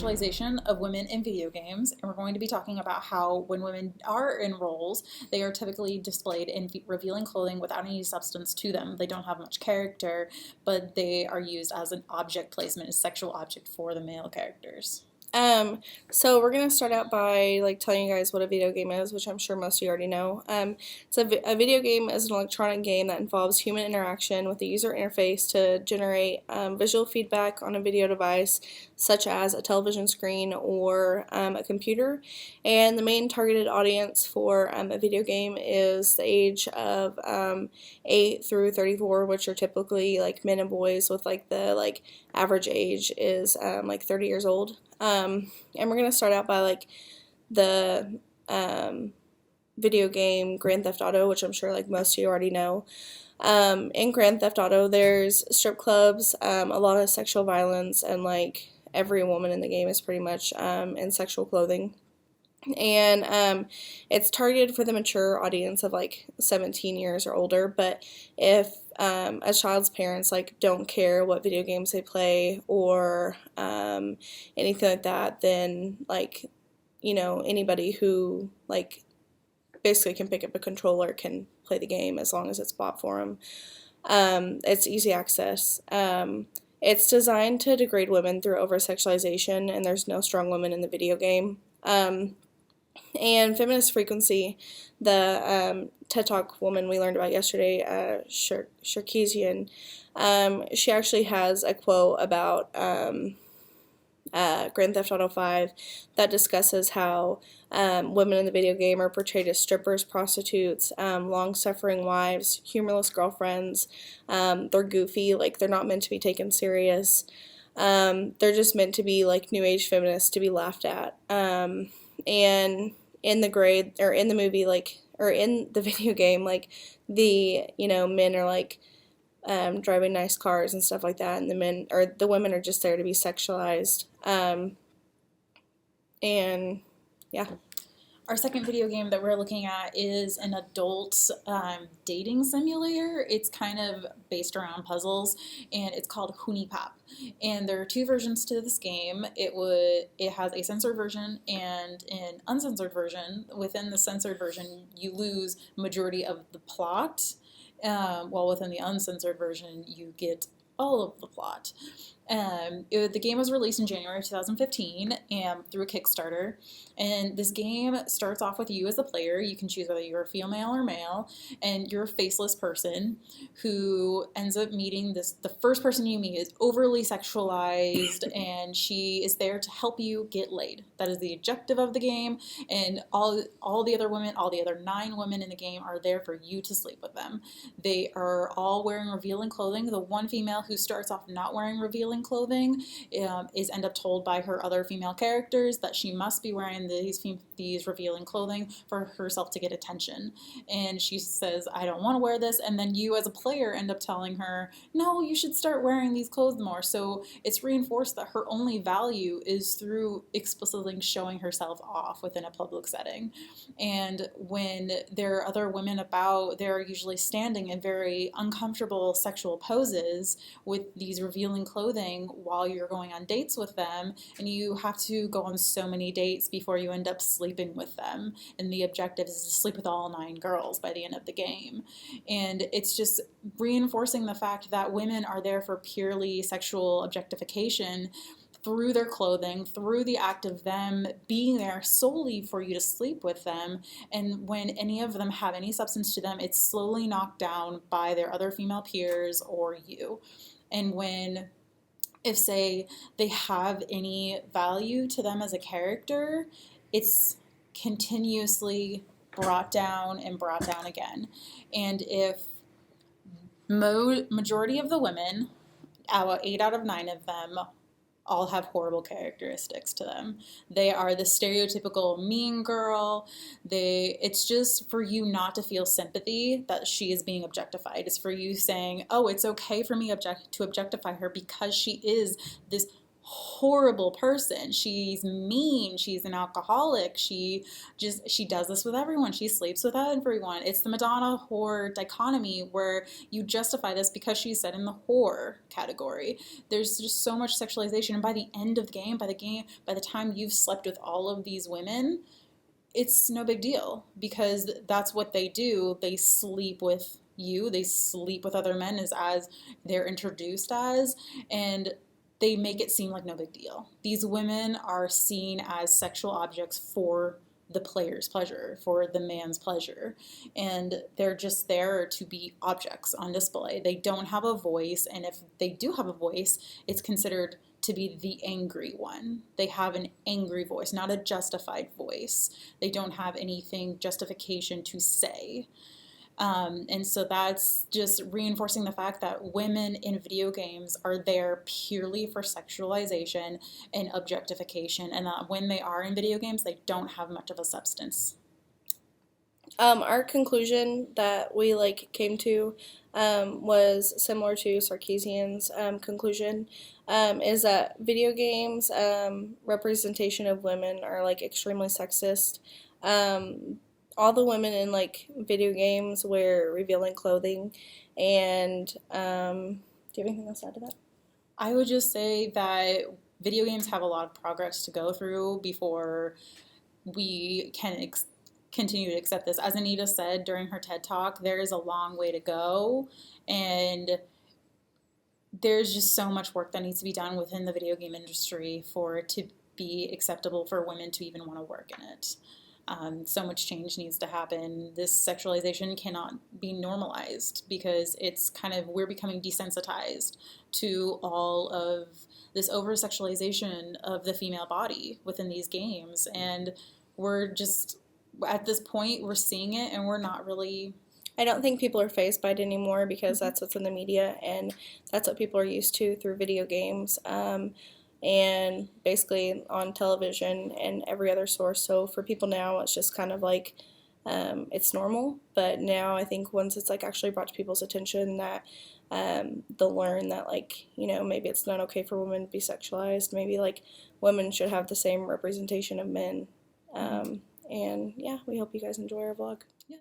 sexualization of women in video games, and we're going to be talking about how when women are in roles, they are typically displayed in revealing clothing without any substance to them. They don't have much character, but they are used as an object placement, a sexual object for the male characters. So we're gonna start out by telling you guys what a video game is, which I'm sure most of you already know. A video game is an electronic game that involves human interaction with the user interface to generate visual feedback on a video device, such as a television screen or a computer. And the main targeted audience for a video game is the age of 8 through 34, which are typically men and boys, with the average age is 30 years old. And we're going to start out by the video game Grand Theft Auto, which I'm sure most of you already know. In Grand Theft Auto, there's strip clubs, a lot of sexual violence, and every woman in the game is pretty much in sexual clothing. And it's targeted for the mature audience of 17 years or older, but if a child's parents don't care what video games they play or anything like that, then anybody who basically can pick up a controller can play the game as long as it's bought for them. It's easy access. It's designed to degrade women through over-sexualization, and there's no strong women in the video game. And feminist frequency, the TED Talk woman we learned about yesterday, Sarkeesian, she actually has a quote about Grand Theft Auto 5 that discusses how women in the video game are portrayed as strippers, prostitutes, long-suffering wives, humorless girlfriends. They're goofy, they're not meant to be taken serious. They're just meant to be new age feminists to be laughed at. And in the movie, or in the video game, the men are driving nice cars and stuff like that, and the women are just there to be sexualized. And yeah. Our second video game that we're looking at is an adult dating simulator. It's kind of based around puzzles, and it's called HuniePop. And there are two versions to this game. It has a censored version and an uncensored version. Within the censored version, you lose majority of the plot, while within the uncensored version, you get all of the plot. The game was released in January of 2015 through a Kickstarter, and this game starts off with you as a player. You can choose whether you're a female or male, and you're a faceless person who ends up meeting the first person you meet is overly sexualized, and she is there to help you get laid. That is the objective of the game, and all the other women, all the other 9 women in the game are there for you to sleep with them. They are all wearing revealing clothing. The one female who starts off not wearing revealing clothing is end up told by her other female characters that she must be wearing these revealing clothing for herself to get attention, and she says, I don't want to wear this, and then you as a player end up telling her, no, you should start wearing these clothes more. So it's reinforced that her only value is through explicitly showing herself off within a public setting. And when there are other women about, they're usually standing in very uncomfortable sexual poses with these revealing clothing while you're going on dates with them, and you have to go on so many dates before you end up sleeping with them, and the objective is to sleep with all 9 girls by the end of the game. And it's just reinforcing the fact that women are there for purely sexual objectification through their clothing, through the act of them being there solely for you to sleep with them. And when any of them have any substance to them, it's slowly knocked down by their other female peers or you. And if say they have any value to them as a character, it's continuously brought down and brought down again. And if majority of the women, 8 out of 9 of them, all have horrible characteristics to them. They are the stereotypical mean girl. It's just for you not to feel sympathy that she is being objectified. It's for you saying, oh, it's okay for me to objectify her because she is this horrible person. She's mean. She's an alcoholic. She does this with everyone. She sleeps with everyone. It's the Madonna whore dichotomy where you justify this because she's set in the whore category. There's just so much sexualization, and by the end of the game, by the time you've slept with all of these women, it's no big deal because that's what they do. They sleep with you, they sleep with other men as they're introduced as, and they make it seem like no big deal. These women are seen as sexual objects for the player's pleasure, for the man's pleasure, and they're just there to be objects on display. They don't have a voice, and if they do have a voice, it's considered to be the angry one. They have an angry voice, not a justified voice. They don't have anything justification to say. And so that's just reinforcing the fact that women in video games are there purely for sexualization and objectification, and that when they are in video games, they don't have much of a substance. Our conclusion that we came to was similar to Sarkeesian's conclusion. Is that video games representation of women are extremely sexist. All the women in video games wear revealing clothing, and do you have anything else to add to that? I would just say that video games have a lot of progress to go through before we can continue to accept this. As Anita said during her TED Talk, there is a long way to go, and there's just so much work that needs to be done within the video game industry for it to be acceptable for women to even want to work in it. So much change needs to happen. This sexualization cannot be normalized because it's kind of, we're becoming desensitized to all of this over sexualization of the female body within these games. And we're just, at this point, we're seeing it and we're not really. I don't think people are fazed by it anymore because that's what's in the media and that's what people are used to through video games. And basically on television and every other source. So for people now, it's just kind of it's normal. But now I think once it's actually brought to people's attention that they'll learn that maybe it's not okay for women to be sexualized. Maybe women should have the same representation of men. And yeah, we hope you guys enjoy our vlog. Yeah.